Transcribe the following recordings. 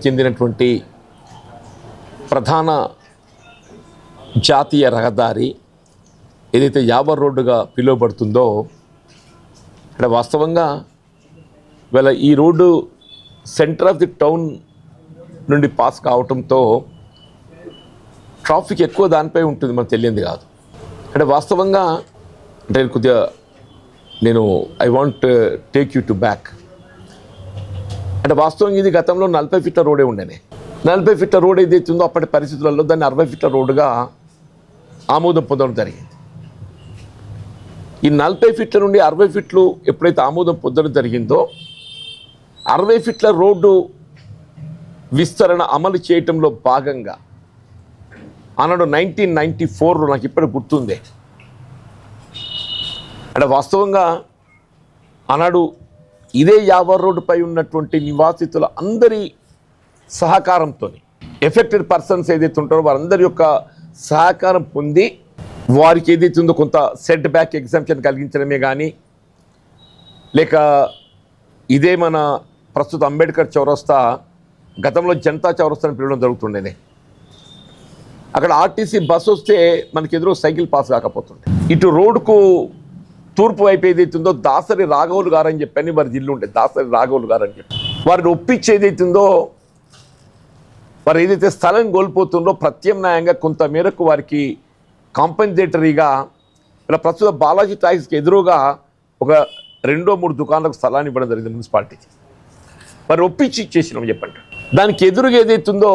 చెందినటువంటి ప్రధాన జాతీయ రహదారి ఏదైతే యావర్ రోడ్డుగా పిలువబడుతుందో ఇక్కడ వాస్తవంగా ఇవాళ ఈ road centre of the town నుండి పాస్ కావటంతో ట్రాఫిక్ ఎక్కువ దానిపై ఉంటుంది, మనకు తెలియంది కాదు. అంటే వాస్తవంగా అంటే కొద్దిగా నేను I want take you to back. అంటే వాస్తవంగా ఇది గతంలో 40 ఫీట్ల రోడే ఉండేనే. 40 ఫీట్ల రోడ్ ఏదైతే ఉందో అప్పటి పరిస్థితులలో దాన్ని 60 ఫీట్ల రోడ్డుగా ఆమోదం పొందడం జరిగింది. ఈ 40 ఫీట్ల నుండి 60 ఫీట్లు ఎప్పుడైతే ఆమోదం పొందడం జరిగిందో 60 ఫీట్ల రోడ్డు విస్తరణ అమలు చేయటంలో భాగంగా ఆనాడు 1994లో నాకు ఇప్పుడు గుర్తుంది. అంటే వాస్తవంగా ఆనాడు ఇదే యావర్ రోడ్డుపై ఉన్నటువంటి నివాసితుల అందరి సహకారంతో ఎఫెక్టెడ్ పర్సన్స్ ఏదైతే ఉంటారో వారందరి యొక్క సహకారం పొంది వారికి ఏదైతే ఉందో కొంత సెట్ బ్యాక్ ఎగ్జామ్షన్ కలిగించడమే కానీ లేక ఇదే మన ప్రస్తుత అంబేద్కర్ చౌరస్తా గతంలో జనతా చౌరస్తా అని పిలవడం జరుగుతుండేనే. అక్కడ ఆర్టీసీ బస్సు వస్తే మనకి ఎదురు సైకిల్ పాస్ కాకపోతుంది. ఇటు రోడ్డుకు తూర్పు వైపు ఏదైతుందో దాసరి రాఘవులు గారు అని చెప్పని వారి జిల్లు ఉంటే దాసరి రాఘవులు గారు అని చెప్పి వారిని ఒప్పించి ఏదైతుందో వారు ఏదైతే స్థలం కోల్పోతుందో ప్రత్యామ్నాయంగా కొంత మేరకు వారికి కాంపెన్సేటరీగా ఇలా ప్రస్తుత బాలాజీ టాక్స్కి ఎదురుగా ఒక 2-3 దుకాణాలకు స్థలాన్ని ఇవ్వడం జరిగింది మున్సిపాలిటీకి. వారు ఒప్పించి ఇచ్చేసినాం చెప్పండి. దానికి ఎదురుగా ఏదైతుందో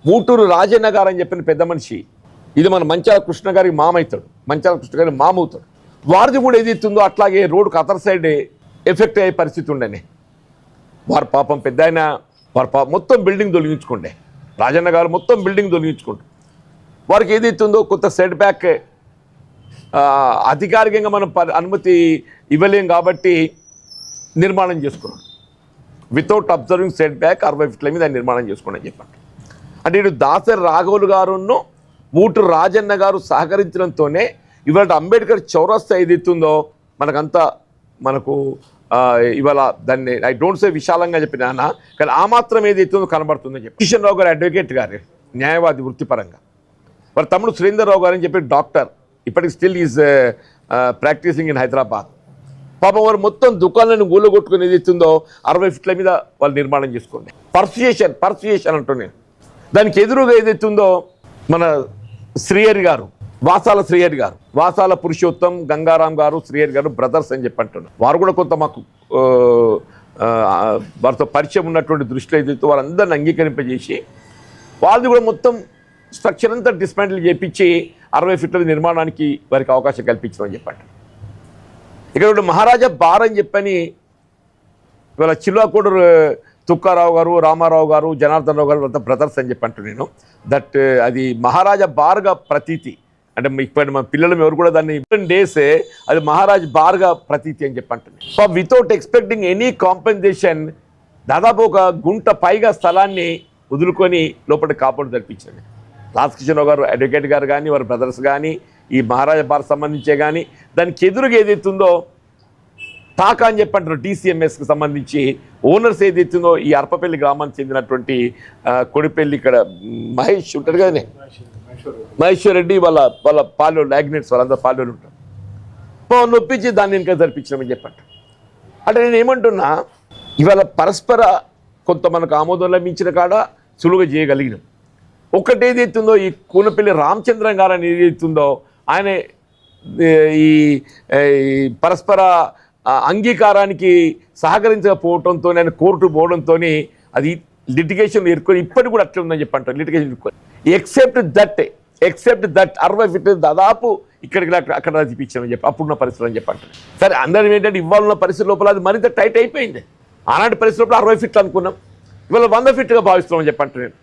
ఊటూరు రాజన్న గారు అని చెప్పిన పెద్ద మనిషి, ఇది మన మంచాల కృష్ణ గారికి మామవుతాడు, మంచాల కృష్ణ గారికి మామవుతాడు. వారిది కూడా ఏదైతుందో అట్లాగే రోడ్డుకు అదర్ సైడ్ ఎఫెక్ట్ అయ్యే పరిస్థితి ఉండేనే. వారు పాపం పెద్ద ఆయన వారు మొత్తం బిల్డింగ్ తొలగించుకుంటే రాజన్న గారు మొత్తం బిల్డింగ్ తొలగించుకుంటారు. వారికి ఏదైతుందో కొంత సెట్ బ్యాక్ అధికారికంగా మనం అనుమతి ఇవ్వలేం కాబట్టి నిర్మాణం చేసుకున్నాం. వితౌట్ అబ్జర్వింగ్ సెట్ బ్యాక్ 60 ఫీట్ల మీద నిర్మాణం చేసుకోండి అని చెప్పండి. అంటే ఇటు దాసరి రాఘవులు గారును ఊటూరు రాజన్న గారు సహకరించడంతోనే ఇవాళ అంబేద్కర్ చౌరస్తా ఏదైతుందో మనకు ఇవాళ దాన్ని ఐ డోంట్ సే విశాలంగా చెప్పినా కానీ ఆ మాత్రం ఏదైతుందో కనబడుతుందని చెప్పి కిషన్ రావు గారు అడ్వకేట్ గారు న్యాయవాది వృత్తిపరంగా, వారి తమ్ముడు సురేందర్ రావు గారు అని చెప్పి డాక్టర్, ఇప్పటికి still is practising in Hyderabad. పాపం వారు మొత్తం దుకాణాలను గూలగొట్టుకుని ఏదైతుందో 60 ఫీట్ల మీద వాళ్ళు నిర్మాణం చేసుకోండి. పర్సుయేషన్ అంటున్నాను. దానికి ఎదురుగా ఏదైతుందో మన శ్రీహరి గారు, వాసాల శ్రీహరి గారు, వాసాల పురుషోత్తం గంగారాం గారు, శ్రీహరి గారు బ్రదర్స్ అని చెప్పి అంటున్నారు. వారు కూడా కొంత మాకు వారితో పరిచయం ఉన్నటువంటి దృష్టిలో ఏదైతే వారందరిని అంగీకరింపజేసి వాళ్ళది కూడా మొత్తం స్ట్రక్చర్ అంతా డిస్మాంటిల్ చేయించి 60 ఫీట్ల నిర్మాణానికి వారికి అవకాశం కల్పించమని చెప్పండి. ఇక్కడ మహారాజా బార్ అని చెప్పని ఇవాళ చిల్వాకోడూరు తుక్కారావు గారు, రామారావు గారు, జనార్దన్ రావు గారు అంతా బ్రదర్స్ అని చెప్పి అంటూ నేను దట్ అది మహారాజా బార్గా ప్రతీతి. అంటే ఇప్పుడు మన పిల్లలు ఎవరు కూడా దాన్ని డేసే అది మహారాజ్ బార్గా ప్రతీతి అని చెప్పి అంటుంది. So without expecting any compensation దాదాపు ఒక గుంట పైగా స్థలాన్ని వదులుకొని లోపల కాపాడు జరిపించండి. రాజకిషన్ గారు అడ్వకేట్ గారు కానీ వారి బ్రదర్స్ కానీ ఈ మహారాజా బార్ సంబంధించే కానీ దానికి ఎదురుగా ఏదైతుందో టాకా అని చెప్పంటారు DCMSకి సంబంధించి ఓనర్స్ ఏదైతుందో ఈ అర్పపల్లి గ్రామానికి చెందినటువంటి కొడిపల్లి ఇక్కడ మహేష్ ఉంటాడు కదనే, మహేశ్వర్ రెడ్డి వాళ్ళ పాలు లాగ్నెట్స్ వాళ్ళందరూ పాలు ఉంటారు. నొప్పించి దాన్ని ఇంకా జరిపించినామని చెప్పండి. అంటే నేను ఏమంటున్నా ఇవాళ పరస్పర కొంత మనకు ఆమోదం లభించిన కాడ సులువుగా చేయగలిగినాం. ఒకటి ఏదైతుందో ఈ కూనపల్లి రామచంద్రన్ గారు అని ఏదైతుందో ఆయన ఈ పరస్పర అంగీకారానికి సహకరించకపోవడంతో ఆయన కోర్టు పోవడంతో అది లిటిగేషన్ ఎరుకొని ఇప్పటికి కూడా అట్లా ఉందని చెప్పంటారు. లిటిగేషన్ ఎరుకొని ఎక్సెప్ట్ దట్ 60 ఫీట్ దాదాపు ఇక్కడికి అక్కడ చూపించామని చెప్పి అప్పుడున్న పరిస్థితులు అని చెప్పంటారు. సరే అందరం ఏంటంటే ఇవాళ ఉన్న పరిస్థితి లోపల అది మరింత టైట్ అయిపోయింది. ఆనాటి పరిస్థితి లోపల 60 ఫీట్లు అనుకున్నాం, ఇవాళ 100 ఫీట్గా భావిస్తున్నామని చెప్పంటారు. నేను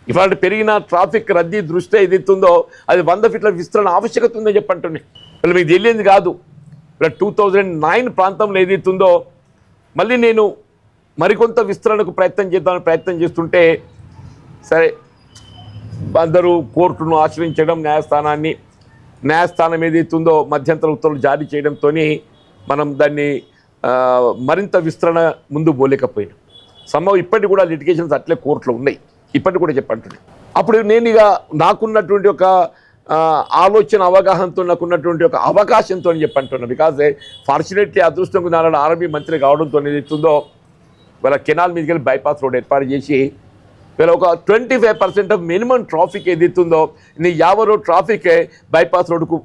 ఇవాళ పెరిగిన ట్రాఫిక్ రద్దీ దృష్ట్యా ఏదైతుందో అది 100 ఫీట్ల విస్తరణ ఆవశ్యకత ఉందని చెప్పంటున్నాయి. వీళ్ళు మీకు తెలియదు కాదు, ఇలా 2009 ప్రాంతంలో ఏదైతుందో మళ్ళీ నేను మరికొంత విస్తరణకు ప్రయత్నం చేద్దామని ప్రయత్నం చేస్తుంటే సరే అందరూ కోర్టును ఆశ్రయించడం, న్యాయస్థానం ఏదైతుందో మధ్యంతర ఉత్తర్వులు జారీ చేయడంతో మనం దాన్ని మరింత విస్తరణ ముందు పోలేకపోయినాం. సంభవం ఇప్పటికి కూడా లిటిగేషన్స్ అట్లే కోర్టులో ఉన్నాయి, ఇప్పటికి కూడా చెప్పంటున్నాయి. అప్పుడు నేను ఇక నాకున్నటువంటి ఒక ఆలోచన అవగాహనతో, నాకున్నటువంటి ఒక అవకాశంతో చెప్పంటున్నాను. బికాజ్ ఫార్చునేట్లీ అదృష్టం నారాయణ ఆర్మీ మంత్రి కావడంతో ఏదైతుందో వీళ్ళ కెనాల్ మీదకి వెళ్ళి బైపాస్ రోడ్ ఏర్పాటు చేసి వీళ్ళ ఒక 25% ఆఫ్ మినిమం ట్రాఫిక్ ఏదైతుందో నీ 50 రోడ్ ట్రాఫిక్ బైపాస్ రోడ్డుకు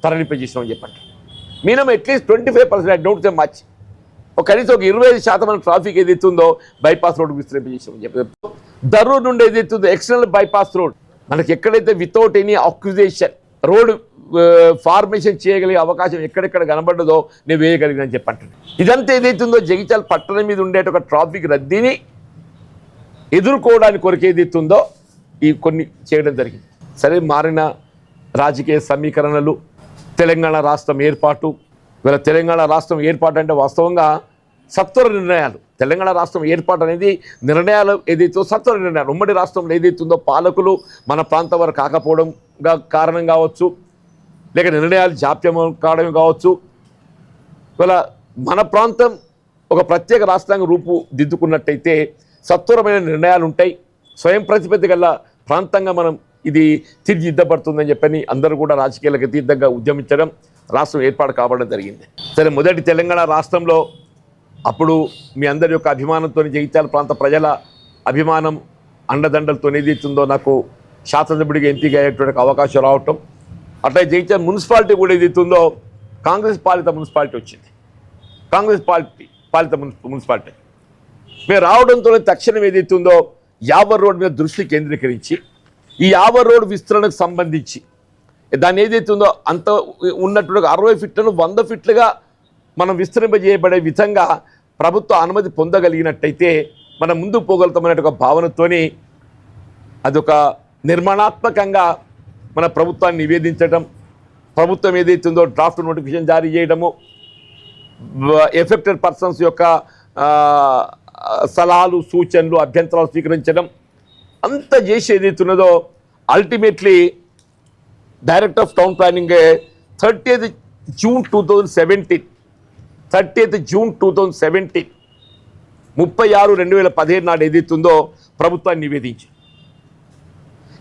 తరలింపజేసినామని చెప్పండి. Minimum at least 25%, I don't say much, కనీసం ఒక 25% ట్రాఫిక్ ఏదైతుందో బైపాస్ రోడ్డుకు విస్తరింపజేసామని చెప్పి. దరూర్ నుండి ఏదైతుందో ఎక్స్టర్నల్ బైపాస్ రోడ్ మనకి ఎక్కడైతే without any acquisition road formation చేయగలిగే అవకాశం ఎక్కడెక్కడ కనబడ్డదో నేను వేయగలిగినని చెప్పంటాను. ఇదంతా ఏదైతుందో జగిత్యాల పట్టణం మీద ఉండే ఒక ట్రాఫిక్ రద్దీని ఎదుర్కోవడానికి కొరకు ఏదైతుందో ఈ కొన్ని చేయడం జరిగింది. సరే, మారిన రాజకీయ సమీకరణలు, తెలంగాణ రాష్ట్రం ఏర్పాటు. వీళ్ళ తెలంగాణ రాష్ట్రం ఏర్పాటు అంటే వాస్తవంగా సత్వర నిర్ణయాలు. తెలంగాణ రాష్ట్రం ఏర్పాటు అనేది నిర్ణయాలు ఏదైతే సత్వర నిర్ణయాలు. ఉమ్మడి రాష్ట్రంలో ఏదైతుందో పాలకులు మన ప్రాంతం వరకు కాకపోవడంగా కారణం కావచ్చు, లేక నిర్ణయాలు జాప్యం కావడం కావచ్చు. ఇవాళ మన ప్రాంతం ఒక ప్రత్యేక రాష్ట్రంగా రూపుదిద్దుకున్నట్టయితే సత్వరమైన నిర్ణయాలు ఉంటాయి. స్వయం ప్రతిపత్తి గల ప్రాంతంగా మనం ఇది తీర్చిదిద్దబడుతుందని చెప్పని అందరూ కూడా రాజకీయాలకు అతీతంగా ఉద్యమించడం, రాష్ట్రం ఏర్పాటు కావడం జరిగింది. సరే, మొదటి తెలంగాణ రాష్ట్రంలో అప్పుడు మీ అందరి యొక్క అభిమానంతో, జగిత్యాల ప్రాంత ప్రజల అభిమానం అండదండలతో ఏదైతుందో నాకు శాసనసభ్యుడిగా ఎంపిక అయ్యేటువంటి అవకాశం రావటం, అట్లా జగిత్యాల మున్సిపాలిటీ కూడా ఏదైతుందో కాంగ్రెస్ పాలిత మున్సిపాలిటీ వచ్చింది. కాంగ్రెస్ పాలిత మున్సిపాలిటీ మేము రావడంతో తక్షణం ఏదైతుందో 50 రోడ్ మీద దృష్టి కేంద్రీకరించి ఈ 50 రోడ్ విస్తరణకు సంబంధించి దాన్ని ఏదైతుందో అంత ఉన్నటువంటి 60 ఫీట్లను 100 ఫీట్లుగా మనం విస్తరింపజేయబడే విధంగా ప్రభుత్వ అనుమతి పొందగలిగినట్టయితే మనం ముందుకు పోగలుగుతామనే ఒక భావనతోని అదొక నిర్మాణాత్మకంగా మన ప్రభుత్వాన్ని నివేదించడం, ప్రభుత్వం ఏదైతుందో డ్రాఫ్ట్ నోటిఫికేషన్ జారీ చేయడము, ఎఫెక్టెడ్ పర్సన్స్ యొక్క సలహాలు, సూచనలు, అభ్యంతరాలు స్వీకరించడం అంతా చేసి ఏదైతున్నదో ultimately director of town planning 30th June 2017 36/2017 నాడు ఏదైతుందో ప్రభుత్వాన్ని నివేదించి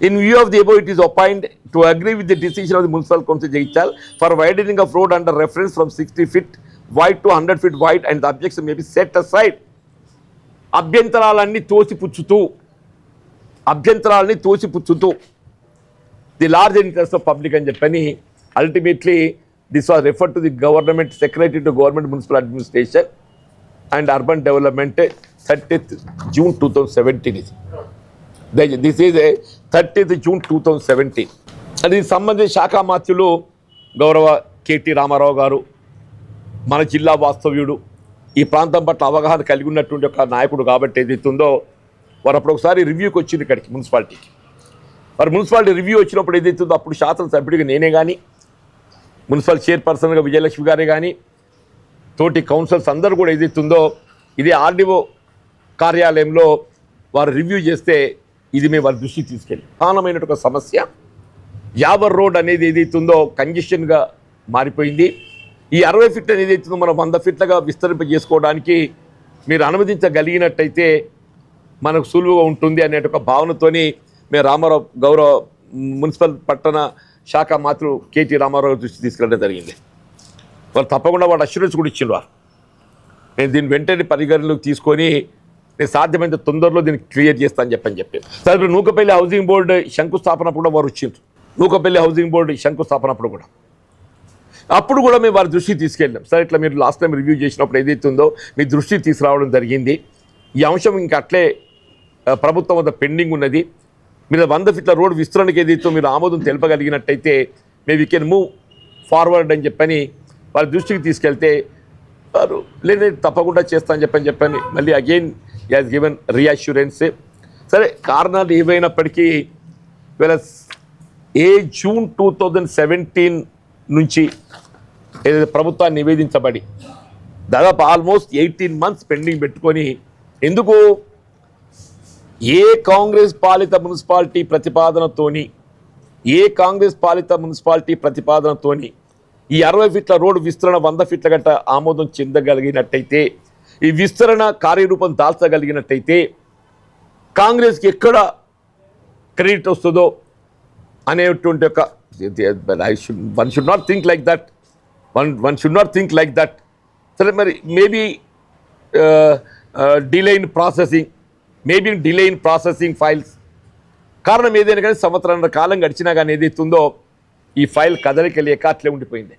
in view of the above it is opined to agree with the decision of the municipal council Jagtial for widening of road under reference from 60 feet wide to 100 feet wide and the objection may be set aside. అభ్యంతరాలన్నీ తోసిపుచ్చుతూ the large interest of public అని చెప్పని ultimately this was referred to the government secretary to government municipal administration and urban development 30th June 2017. This is 30th June 2017. అది సంబంధించిన శాఖా మాత్యులు గౌరవ KT Ramarao గారు, మన జిల్లా వాస్తవ్యుడు, ఈ ప్రాంతం పట్ల అవగాహన కలిగి ఉన్నటువంటి ఒక నాయకుడు కాబట్టి ఏదైతుందో వారు అప్పుడు ఒకసారి రివ్యూకి వచ్చింది ఇక్కడికి మున్సిపాలిటీకి. వారు మున్సిపాలిటీ రివ్యూ వచ్చినప్పుడు ఏదైతుందో అప్పుడు శాసనసభ్యుడిగా నేనే కానీ, మున్సిపల్ చైర్పర్సన్గా విజయలక్ష్మి గారే కానీ, తోటి కౌన్సిలర్స్ అందరూ కూడా ఏదైతుందో ఇదే ఆర్డీఓ కార్యాలయంలో వారు రివ్యూ చేస్తే ఇది మేము వారి దృష్టికి తీసుకెళ్ళి ప్రధానమైనటువంటి ఒక సమస్య 50 రోడ్ అనేది ఏదైతుందో కంజెషన్గా మారిపోయింది. ఈ 60 ఫీట్లు ఏదైతుందో మనం 100 ఫీట్లుగా విస్తరింపజేసుకోవడానికి మీరు అనుమతించగలిగినట్టయితే మనకు సులువుగా ఉంటుంది అనే ఒక భావనతోని మేము రామారావు గౌరవ మున్సిపల్ పట్టణ శాఖ మాత్రం కేటీ రామారావు దృష్టి తీసుకెళ్ళడం జరిగింది. వాళ్ళు తప్పకుండా వాడు అష్యూరెన్స్ కూడా ఇచ్చిండు. వారు నేను దీన్ని వెంటనే పరిగణలోకి తీసుకొని నేను సాధ్యమైనంత తొందరలో దీన్ని క్లియర్ చేస్తానని చెప్పి సరే నూకపల్లి హౌసింగ్ బోర్డు శంకుస్థాపన కూడా వారు వచ్చిండ్రు. నూకపల్లి హౌసింగ్ బోర్డు శంకుస్థాపన అప్పుడు కూడా మేము వారి దృష్టికి తీసుకెళ్ళాం. సరే ఇట్లా మీరు లాస్ట్ టైం రివ్యూ చేసినప్పుడు ఏదైతే ఉందో మీ దృష్టికి తీసుకురావడం జరిగింది. ఈ అంశం ఇంకా అట్లే ప్రభుత్వం వద్ద పెండింగ్ ఉన్నది. మీరు 100 ఫీట్ల రోడ్ విస్తరణకి ఏదైతే మీరు ఆమోదం తెలపగలిగినట్టయితే మేము వీ కెన్ మూవ్ ఫార్వర్డ్ అని చెప్పని వారి దృష్టికి తీసుకెళ్తే వారు లేదు తప్పకుండా చేస్తానని చెప్పని మళ్ళీ అగైన్ యాజ్ గివెన్ రీఅష్యూరెన్స్. సరే కారణాలు ఏవైనప్పటికీ వీళ్ళ June 2017 నుంచి ఏదైతే ప్రభుత్వాన్ని నివేదించబడి దాదాపు ఆల్మోస్ట్ 18 months పెండింగ్ పెట్టుకొని ఎందుకు ఏ కాంగ్రెస్ పాలిత మున్సిపాలిటీ ప్రతిపాదనతోని ఈ 60 ఫీట్ల రోడ్డు విస్తరణ 100 ఫీట్ల గంట ఆమోదం చెందగలిగినట్టయితే, ఈ విస్తరణ కార్యరూపం దాల్చగలిగినట్టయితే కాంగ్రెస్కి ఎక్కడ క్రెడిట్ వస్తుందో అనేటువంటి ఒక one should not think like that. సరే, మరి maybe delay in processing files కారణం ఏదైనా కానీ సంవత్సరాల కాలం గడిచినా కానీ ఏదైతుందో ఈ ఫైల్ కదలికలేక అట్లే ఉండిపోయింది.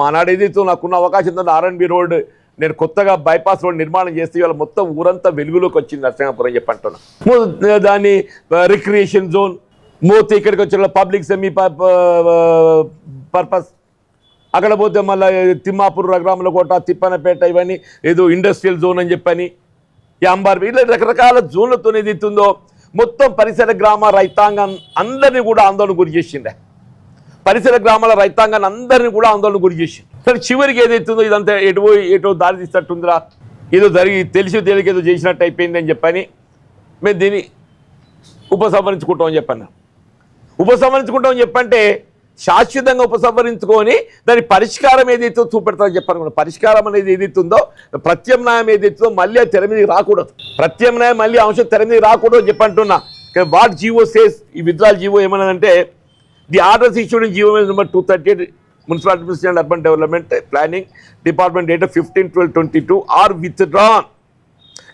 ఆనాడు ఏదైతే నాకున్న అవకాశం ఉందో ఆర్ఎన్బి రోడ్ నేను కొత్తగా బైపాస్ రోడ్ నిర్మాణం చేస్తే ఇవాళ మొత్తం ఊరంతా వెలుగులోకి వచ్చింది నరసింహాపురం చెప్పంటున్నా. దాన్ని రిక్రియేషన్ జోన్ మూర్తి ఇక్కడికి వచ్చిన పబ్లిక్ సెమీ పర్పస్, అక్కడ పోతే మళ్ళీ తిమ్మాపూర్, రఘురాములకోట, తిప్పనపేట ఇవన్నీ ఏదో ఇండస్ట్రియల్ జోన్ అని చెప్పని, ఈ అంబార్ ఇట్లా రకరకాల జోన్లతో ఏదైతుందో మొత్తం పరిసర గ్రామ రైతాంగం అందరినీ కూడా ఆందోళన గురి చేసిండే. పరిసర గ్రామాల రైతాంగాన్ని అందరినీ కూడా ఆందోళన గురి చేసింది. సరే, చివరికి ఏదైతుందో ఇదంతా ఎటో దారి తీసినట్టుందిరా, ఏదో తెలియక ఏదో చేసినట్టు అయిపోయింది అని చెప్పని మేము దీన్ని ఉపసంహరించుకుంటామని చెప్పంటే శాశ్వతంగా ఉపసంహరించుకొని దాని పరిష్కారం ఏదైతే చూపెడతారని చెప్పాను. పరిష్కారం అనేది ఏదైతుందో, ప్రత్యామ్నాయం ఏదైతుందో మళ్ళీ అది తెర మీదకి రాకూడదు. ప్రత్యామ్నాయం మళ్ళీ అంశం తెర మీదకి రాకూడదు అని చెప్పంటున్నా. వాట్ జీవో సేస్, ఈ విత్డ్రాల్ జీవో ఏమన్నదంటే, the orders issued in GO number 238 municipal administration and urban development planning department date 15/12/22 are withdrawn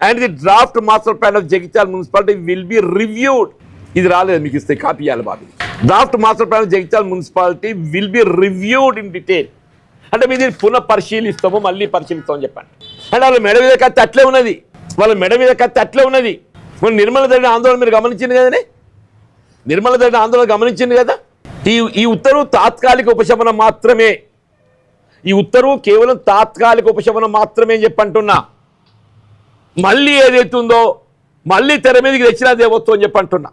and the draft master plan of Jagtial municipality will be reviewed. ఇది రాలేదు, మీకు ఇస్తే copy ఇవ్వాలి బాబు. Draft master plan of Jagtial municipality will be reviewed in detail. అంటే మీరు దీన్ని పునః పరిశీలిస్తామో మళ్ళీ పరిశీలిస్తామని చెప్పండి. అంటే వాళ్ళ మెడ మీద కత్తి అట్లే ఉన్నది. నిర్మల ధరణ ఆందోళన మీరు గమనించింది కదండి, ఈ ఉత్తర్వు తాత్కాలిక ఉపశమనం మాత్రమే, కేవలం తాత్కాలిక ఉపశమనం మాత్రమే అని చెప్పంటున్నా. మళ్ళీ ఏదైతుందో మళ్ళీ తెర మీదకి తెచ్చినా దేవత్వం అని చెప్పంటున్నా.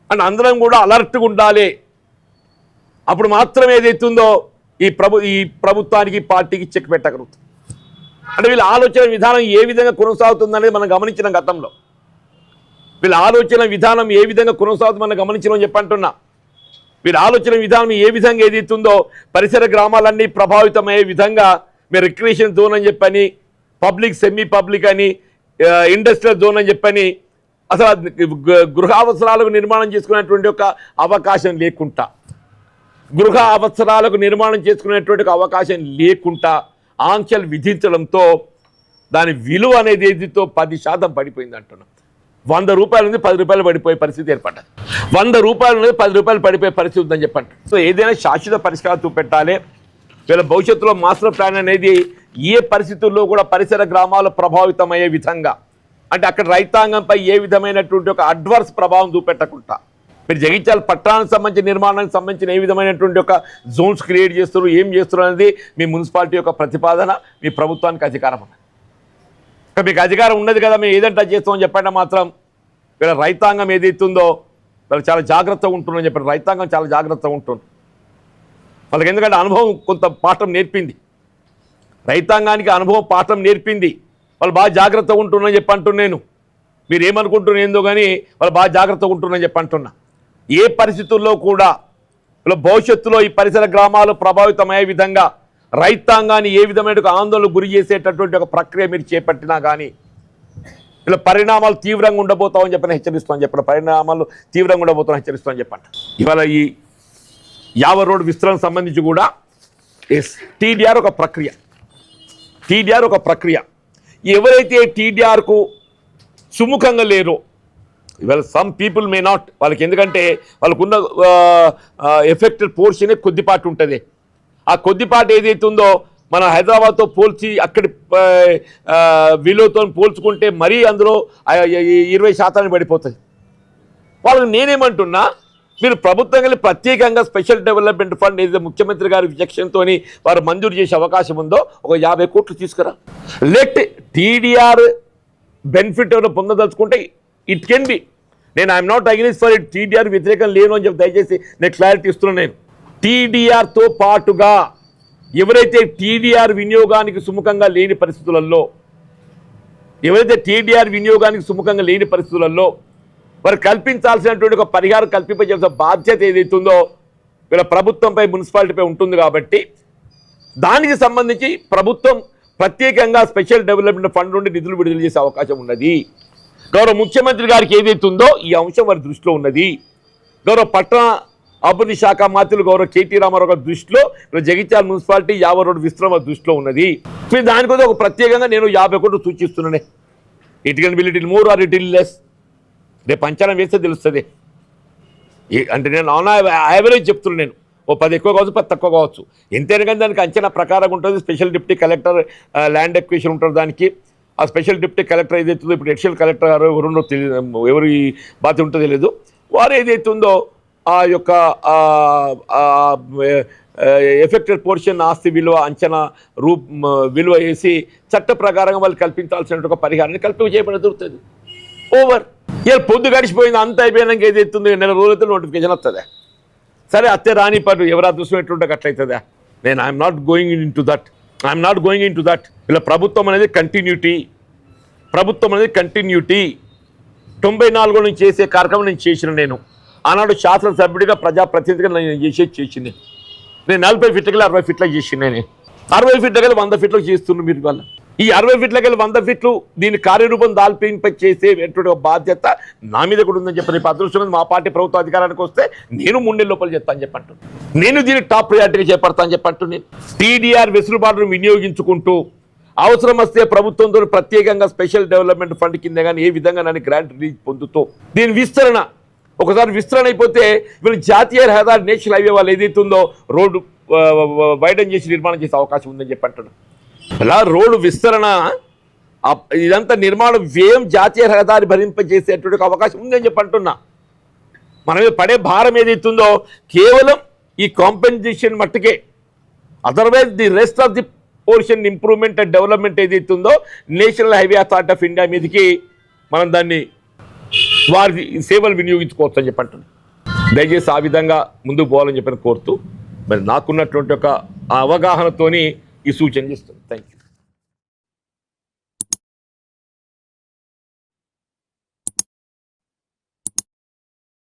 అండ్ అందరం కూడా అలర్ట్గా ఉండాలి. అప్పుడు మాత్రమే ఏదైతుందో ఈ ప్రభుత్వానికి, పార్టీకి చెక్ పెట్టగలుగుతాం. అంటే వీళ్ళ ఆలోచన విధానం ఏ విధంగా కొనసాగుతుందనేది మనం గమనించిన గతంలో. వీళ్ళ ఆలోచన విధానం ఏ విధంగా కొనసాగుతుంది మనం గమనించడం చెప్పంటున్నా. వీళ్ళ ఆలోచన విధానం ఏ విధంగా ఏదైతుందో పరిసర గ్రామాలన్నీ ప్రభావితమయ్యే విధంగా మీరు రిక్రియేషన్ జోన్ అని చెప్పని, పబ్లిక్ సెమీ పబ్లిక్ అని, ఇండస్ట్రియల్ జోన్ అని చెప్పని, అసలు గృహ అవసరాలకు నిర్మాణం చేసుకునేటువంటి ఒక అవకాశం లేకుండా ఆంక్షలు విధించడంతో దాని విలువ అనేది ఏదితో 10% పడిపోయింది అంటున్నాం. 100 రూపాయలు ఉంది 10 రూపాయలు పడిపోయే పరిస్థితి ఏర్పడ్డది. 100 రూపాయలు ఉంది 10 రూపాయలు పడిపోయే పరిస్థితి ఉందని చెప్పండి. సో ఏదైనా శాశ్వత పరిష్కారం చూపెట్టాలి. వీళ్ళ భవిష్యత్తులో మాస్టర్ ప్లాన్ అనేది ఏ పరిస్థితుల్లో కూడా పరిసర గ్రామాలు ప్రభావితమయ్యే విధంగా, అంటే అక్కడ రైతాంగంపై ఏ విధమైనటువంటి ఒక అడ్వర్స్ ప్రభావం చూపెట్టకుండా మీరు జగిత్యాల పట్టణానికి సంబంధించిన నిర్మాణానికి సంబంధించిన ఏ విధమైనటువంటి ఒక జోన్స్ క్రియేట్ చేస్తారు, ఏం చేస్తారు అనేది మీ మున్సిపాలిటీ యొక్క ప్రతిపాదన, మీ ప్రభుత్వానికి అధికారం ఉన్నది. మీకు అధికారం ఉన్నది కదా, మేము ఏదంటే చేస్తామని చెప్పండి. మాత్రం వీళ్ళ రైతాంగం ఏదైతుందో వాళ్ళు చాలా జాగ్రత్తగా ఉంటుందని చెప్పండి. రైతాంగం చాలా జాగ్రత్తగా ఉంటుంది. వాళ్ళకి ఎందుకంటే అనుభవం కొంత పాఠం నేర్పింది, రైతాంగానికి అనుభవం పాఠం నేర్పింది. వాళ్ళు బాగా జాగ్రత్తగా ఉంటున్నారని చెప్పి అంటున్నాను. మీరు ఏమనుకుంటున్నా ఏందో కానీ వాళ్ళు బాగా జాగ్రత్తగా ఉంటున్నారని చెప్పి అంటున్నా. ఏ పరిస్థితుల్లో కూడా ఇలా భవిష్యత్తులో ఈ పరిసర గ్రామాలు ప్రభావితమయ్యే విధంగా రైతాంగాన్ని ఏ విధమైన ఆందోళనకు గురి చేసేటటువంటి ఒక ప్రక్రియ మీరు చేపట్టినా కానీ ఇలా పరిణామాలు తీవ్రంగా ఉండబోతామని చెప్పని హెచ్చరిస్తామని చెప్పండి. చెప్పండి. ఇవాళ ఈ యావర్ రోడ్ విస్తరణ సంబంధించి కూడా టీడీఆర్ ఒక ప్రక్రియ. ఎవరైతే టీడీఆర్కు సుముఖంగా లేరో, ఇవాళ సమ్ పీపుల్ మే నాట్, వాళ్ళకి ఎందుకంటే వాళ్ళకున్న ఎఫెక్టెడ్ పోర్షనే కొద్దిపాటు ఉంటుంది. ఆ కొద్దిపాటు ఏదైతే ఉందో మన హైదరాబాద్తో పోల్చి అక్కడి విలువతో పోల్చుకుంటే మరీ అందులో 20% పడిపోతుంది. వాళ్ళకి నేనేమంటున్నా, మీరు ప్రభుత్వం కలిసి ప్రత్యేకంగా స్పెషల్ డెవలప్మెంట్ ఫండ్ ఏదైతే ముఖ్యమంత్రి గారి విచక్షణతో వారు మంజూరు చేసే అవకాశం ఉందో ఒక 50 కోట్లు తీసుకురా. లెట్ టీడీఆర్ బెనిఫిట్ ఎవరు పొందదలుచుకుంటే ఇట్ కెన్ బి. నేను I'm not against for it, TDR వ్యతిరేకం లేను అని చెప్పి దయచేసి నేను క్లారిటీ ఇస్తున్నాను. నేను టీడీఆర్తో పాటుగా ఎవరైతే టీడీఆర్ వినియోగానికి సుముఖంగా లేని పరిస్థితులలో ఎవరైతే టీడీఆర్ వినియోగానికి సుముఖంగా లేని పరిస్థితులలో వారు కల్పించాల్సినటువంటి ఒక పరిహారం కల్పించాల్సిన బాధ్యత ఏదైతుందో వీళ్ళ ప్రభుత్వంపై మున్సిపాలిటీపై ఉంటుంది కాబట్టి దానికి సంబంధించి ప్రభుత్వం ప్రత్యేకంగా స్పెషల్ డెవలప్మెంట్ ఫండ్ నుండి నిధులు విడుదల చేసే అవకాశం ఉన్నది. గౌరవ ముఖ్యమంత్రి గారికి ఏదైతుందో ఈ అంశం వారి దృష్టిలో ఉన్నది. గౌరవ పట్టణ అభివృద్ధి శాఖ మంత్రులు గౌరవ కేటీ రామారావు గారి దృష్టిలో జగిత్యాల మున్సిపాలిటీ 50 రోడ్డు విస్తరణ దృష్టిలో ఉన్నది. దానికోసం ఒక ప్రత్యేకంగా నేను 50 కోట్లు సూచిస్తున్నానే. It can be little more or little less. రేపు అంచనా వేస్తే తెలుస్తుంది. అంటే నేను ఆన్ యావరేజ్ చెప్తున్నాను. నేను ఓ 10 ఎక్కువ కావచ్చు, 10 తక్కువ కావచ్చు. ఎంతైనా కానీ దానికి అంచనా ప్రకారం ఉంటుంది. Special deputy collector land acquisition ఉంటుంది దానికి. ఆ స్పెషల్ డిప్యూటీ కలెక్టర్ ఏదైతుందో ఇప్పుడు అడిషనల్ కలెక్టర్ గారు ఎవరుండో తెలియదు, ఎవరి బాధ్యత ఉంటుందో తెలియదు. వారు ఏదైతుందో ఆ యొక్క ఎఫెక్టెడ్ పోర్షన్ ఆస్తి విలువ అంచనా విలువ వేసి చట్ట ప్రకారంగా వాళ్ళు కల్పించాల్సిన ఒక పరిహారాన్ని చేయబడి దొరుకుతుంది. ఓవర్. ఇలా పొద్దు గడిచిపోయింది, అంత అయిపోయినాక ఏదైతుందో 4 రోజులతో నోటిఫికేషన్ వస్తుందా? సరే అత్తే రాని పడు ఎవరు అదృష్టం ఎట్లుంటే అట్లయితుందా? నేను I'm not going in to that. ఇలా ప్రభుత్వం అనేది కంటిన్యూటీ. 94 నుంచి చేసే కార్యక్రమం నేను చేసిన. నేను ఆనాడు శాసనసభ్యుడిగా ప్రజాప్రతినిధిగా నేను చేసింది. నేను 40 ఫీట్లకి 60 ఫీట్లకు చేసింది. నేను 60 ఫీట్లకి 100 ఫీట్లకు చేస్తున్నాను. మీరు వాళ్ళ ఈ 60 ఫీట్లకి 100 ఫీట్లు దీన్ని కార్యరూపం దాల్పింప చేసే బాధ్యత నా మీద కూడా ఉందని చెప్పి రేపు అదృష్టం మా పార్టీ ప్రభుత్వ అధికారానికి వస్తే నేను 3 నెలల లోపల చెప్తాను చెప్పంటు. నేను దీన్ని టాప్ ప్రయారిటీగా చేపడతాను చెప్పంటు. నేను టీడీఆర్ వెసులుబాటును వినియోగించుకుంటూ అవసరం వస్తే ప్రభుత్వంతో ప్రత్యేకంగా స్పెషల్ డెవలప్మెంట్ ఫండ్ కింద కానీ ఏ విధంగా నన్ను గ్రాంట్ రిలీజ్ పొందుతూ దీని విస్తరణ ఒకసారి విస్తరణ అయిపోతే వీళ్ళు జాతీయ రహదారి నేషనల్ హైవే వాళ్ళు ఏదైతుందో రోడ్డు వైడన్ చేసి నిర్మాణం చేసే అవకాశం ఉందని చెప్పి అంటున్నాను. అలా రోడ్డు విస్తరణ ఇదంతా నిర్మాణ వ్యయం జాతీయ రహదారి భరింపజేసేటువంటి అవకాశం ఉందని చెప్పి అంటున్నా. మన మీద పడే భారం ఏదైతుందో కేవలం ఈ కాంపెన్సేషన్ మట్టుకే. Otherwise the rest of the portion improvement and development ఏదైతుందో national highway authority of India మీదకి మనం దాన్ని వారి సేవలు వినియోగించుకోవచ్చు అని చెప్పంటున్నాను. దయచేసి ఆ విధంగా ముందుకు పోవాలని చెప్పని కోరుతూ మరి నాకున్నటువంటి ఒక అవగాహనతోని ఈ సూచన చేస్తుంది. Thank you.